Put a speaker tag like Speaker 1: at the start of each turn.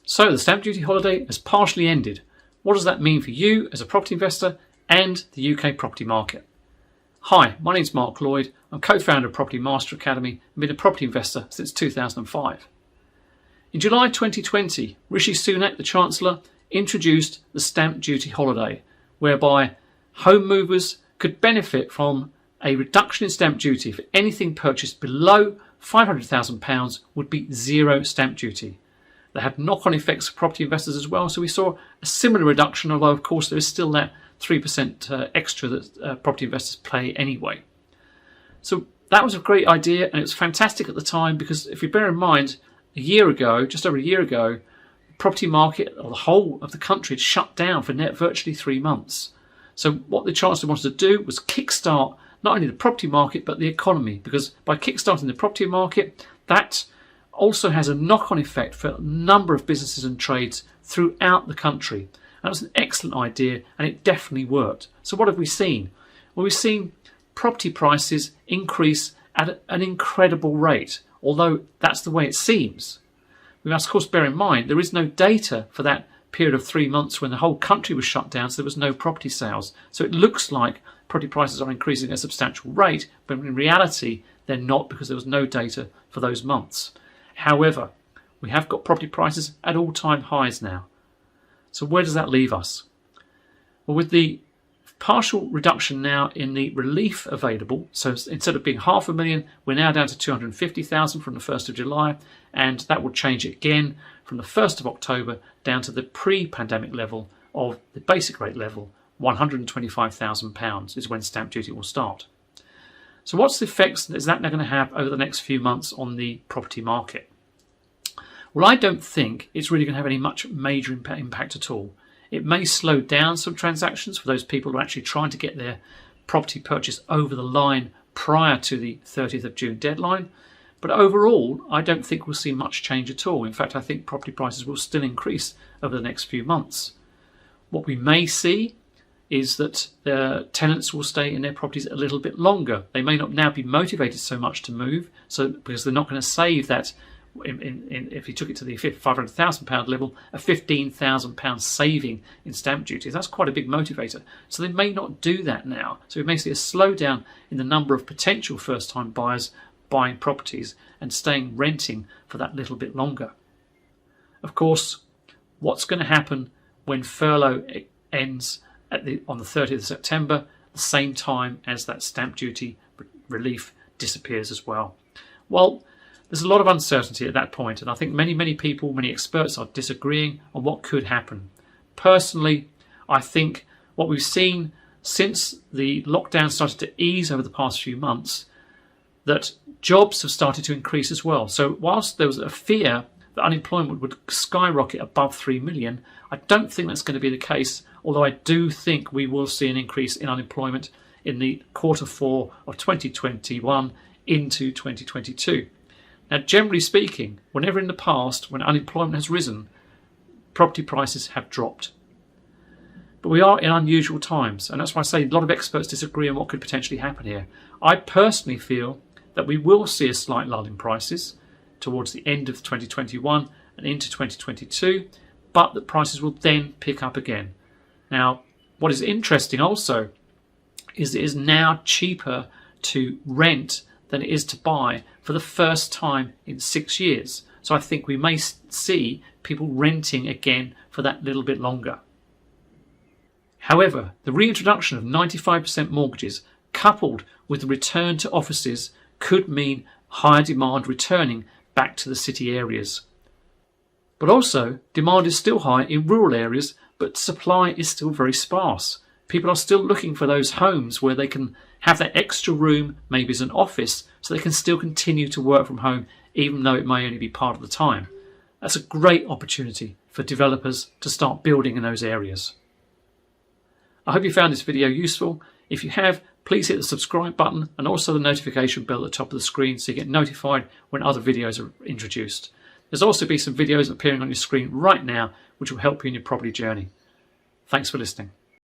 Speaker 1: So the stamp duty holiday has partially ended. What does that mean for you as a property investor and the UK property market? Hi, my name's Mark Lloyd. I'm co-founder of Property Master Academy and been a property investor since 2005. In July 2020, Rishi Sunak, the Chancellor, introduced the stamp duty holiday, whereby home movers could benefit from a reduction in stamp duty for anything purchased below £500,000 would be zero stamp duty. They had knock-on effects for property investors as well, so we saw a similar reduction, although of course there is still that 3% extra that property investors pay anyway. So that was a great idea, and it was fantastic at the time, because if you bear in mind, a year ago, just over a year ago, the property market, or the whole of the country, had shut down for virtually 3 months. So what the Chancellor wanted to do was kickstart not only the property market but the economy, because by kickstarting the property market, that also has a knock-on effect for a number of businesses and trades throughout the country. And that was an excellent idea, and it definitely worked. So what have we seen? Well, we've seen property prices increase at an incredible rate, although that's the way it seems. We must of course bear in mind there is no data for that period of 3 months when the whole country was shut down, so there was no property sales. So it looks like property prices are increasing at a substantial rate, but in reality they're not, because there was no data for those months. However, we have got property prices at all-time highs now. So where does that leave us? Well, with the partial reduction now in the relief available, so instead of being 500,000, we're now down to 250,000 from the 1st of July, and that will change again from the 1st of October down to the pre-pandemic level of the basic rate level. £125,000 is when stamp duty will start. So what's the effects is that now going to have over the next few months on the property market? Well, I don't think it's really going to have any much major impact at all. It may slow down some transactions for those people who are actually trying to get their property purchase over the line prior to the 30th of June deadline. But overall, I don't think we'll see much change at all. In fact, I think property prices will still increase over the next few months. What we may see is that the tenants will stay in their properties a little bit longer. They may not now be motivated so much to move, because they're not going to save that. If you took it to the £500,000 level, a £15,000 saving in stamp duty, that's quite a big motivator. So they may not do that now. So we may see a slowdown in the number of potential first-time buyers buying properties and staying renting for that little bit longer. Of course, what's going to happen when furlough ends on the 30th of September, the same time as that stamp duty relief disappears as well? Well, there's a lot of uncertainty at that point, and I think many people, many experts are disagreeing on what could happen. Personally, I think what we've seen since the lockdown started to ease over the past few months, that jobs have started to increase as well. So whilst there was a fear that unemployment would skyrocket above 3 million, I don't think that's going to be the case, although I do think we will see an increase in unemployment in the Q4 of 2021 into 2022. Now, generally speaking, whenever in the past, when unemployment has risen, property prices have dropped. But we are in unusual times, and that's why I say a lot of experts disagree on what could potentially happen here. I personally feel that we will see a slight lull in prices towards the end of 2021 and into 2022, but that prices will then pick up again. Now, what is interesting also is it is now cheaper to rent than it is to buy for the first time in 6 years. So I think we may see people renting again for that little bit longer. However, the reintroduction of 95% mortgages coupled with the return to offices could mean higher demand returning back to the city areas. But also, demand is still high in rural areas, but supply is still very sparse. People are still looking for those homes where they can have that extra room, maybe as an office, so they can still continue to work from home, even though it may only be part of the time. That's a great opportunity for developers to start building in those areas. I hope you found this video useful. If you have, please hit the subscribe button and also the notification bell at the top of the screen so you get notified when other videos are introduced. There's also be some videos appearing on your screen right now which will help you in your property journey. Thanks for listening.